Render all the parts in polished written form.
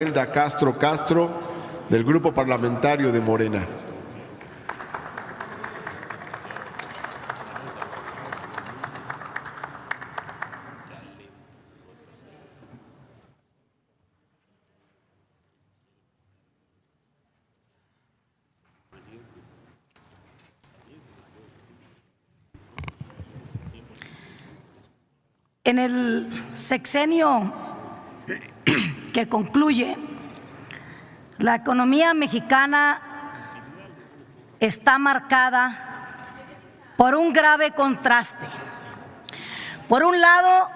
Elda Castro, del Grupo Parlamentario de Morena. En el sexenio que concluye, la economía mexicana está marcada por un grave contraste. Por un lado,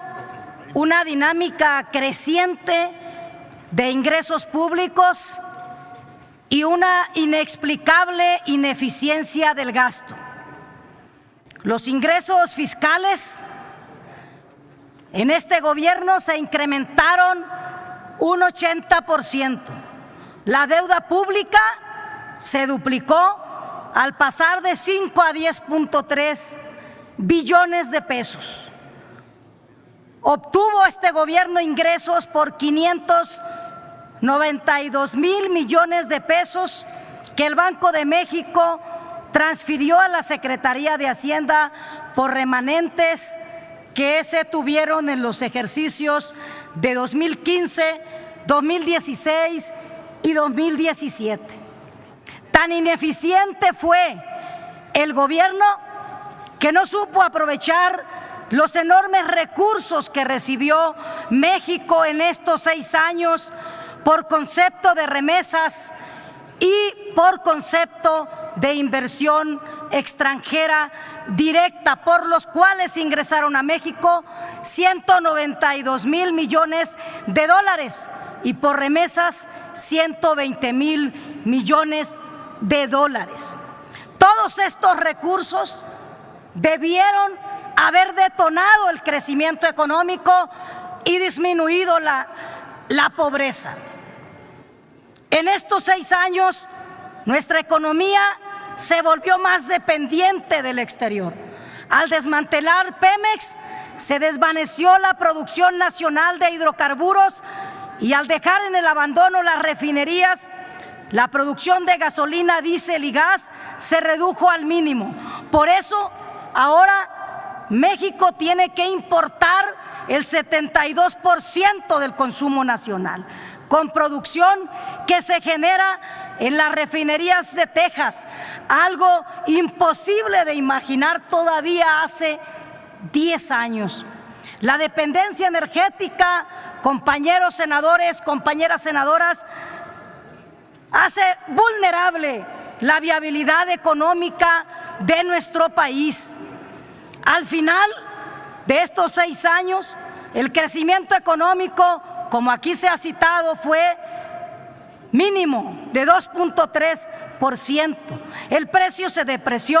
una dinámica creciente de ingresos públicos y una inexplicable ineficiencia del gasto. Los ingresos fiscales en este gobierno se incrementaron un 80%. La deuda pública se duplicó al pasar de 5 a 10.3 billones de pesos. Obtuvo este gobierno ingresos por 592 mil millones de pesos que el Banco de México transfirió a la Secretaría de Hacienda por remanentes que se tuvieron en los ejercicios de 2015, 2016 y 2017. Tan ineficiente fue el gobierno que no supo aprovechar los enormes recursos que recibió México en estos 6 años por concepto de remesas y por concepto de inversión extranjera directa, por los cuales ingresaron a México 192 mil millones de dólares y por remesas 120 mil millones de dólares. Todos estos recursos debieron haber detonado el crecimiento económico y disminuido la pobreza. En estos 6 años, nuestra economía se volvió más dependiente del exterior. Al desmantelar Pemex, se desvaneció la producción nacional de hidrocarburos y al dejar en el abandono las refinerías, la producción de gasolina, diésel y gas se redujo al mínimo. Por eso, ahora México tiene que importar el 72% del consumo nacional, con producción que se genera en las refinerías de Texas, algo imposible de imaginar todavía hace 10 años. La dependencia energética, compañeros senadores, compañeras senadoras, hace vulnerable la viabilidad económica de nuestro país. Al final de estos 6 años, el crecimiento económico, como aquí se ha citado, fue mínimo de 2.3%. El precio se depreció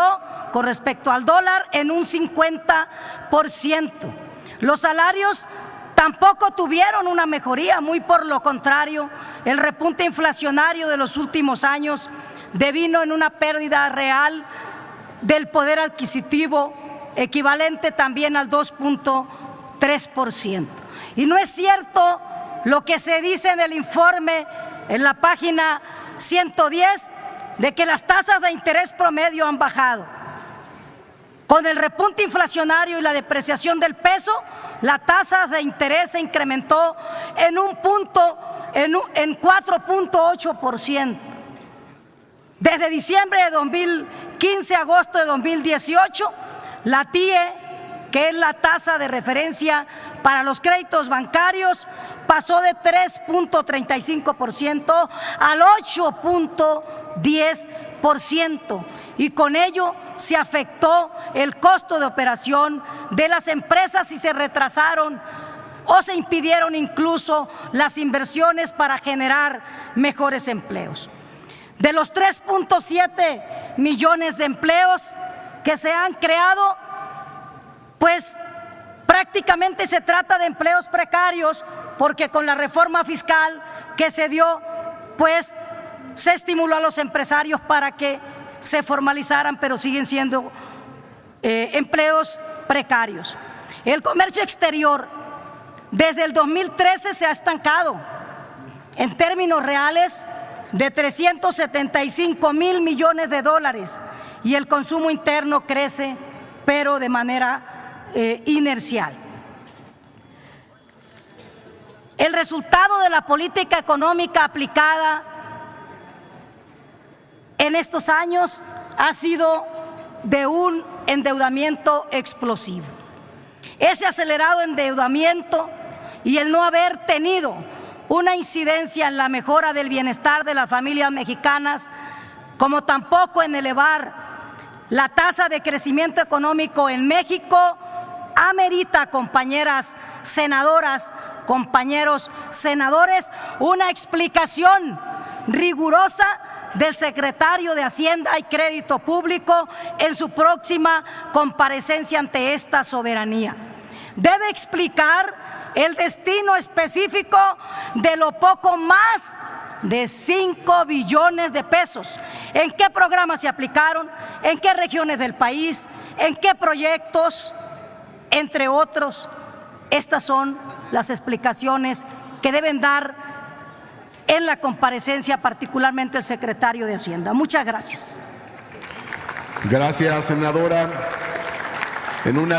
con respecto al dólar en un 50%. Los salarios tampoco tuvieron una mejoría, muy por lo contrario, el repunte inflacionario de los últimos años devino en una pérdida real del poder adquisitivo equivalente también al 2.3%. Y no es cierto lo que se dice en el informe en la página 110 de que las tasas de interés promedio han bajado. Con el repunte inflacionario y la depreciación del peso, la tasa de interés se incrementó en 4.8%. Desde diciembre de 2015 a agosto de 2018, la TIE, que es la tasa de referencia para los créditos bancarios, pasó de 3.35% al 8.10%, y con ello se afectó el costo de operación de las empresas y se retrasaron o se impidieron incluso las inversiones para generar mejores empleos. De los 3.7 millones de empleos que se han creado, pues prácticamente se trata de empleos precarios, porque con la reforma fiscal que se dio, pues se estimuló a los empresarios para que se formalizaran, pero siguen siendo empleos precarios. El comercio exterior desde el 2013 se ha estancado. en términos reales de 375,000 millones de dólares, y el consumo interno crece, pero de manera inercial. El resultado de la política económica aplicada en estos años ha sido de un endeudamiento explosivo. Ese acelerado endeudamiento y el no haber tenido una incidencia en la mejora del bienestar de las familias mexicanas, como tampoco en elevar la tasa de crecimiento económico en México, amerita, compañeras senadoras, compañeros senadores, una explicación rigurosa del secretario de Hacienda y Crédito Público en su próxima comparecencia ante esta soberanía. Debe explicar el destino específico de lo poco más de 5 billones de pesos. ¿En qué programas se aplicaron? ¿En qué regiones del país? ¿En qué proyectos? Entre otros. Estas son las explicaciones que deben dar en la comparecencia, particularmente el secretario de Hacienda. Muchas gracias. Gracias, senadora. En una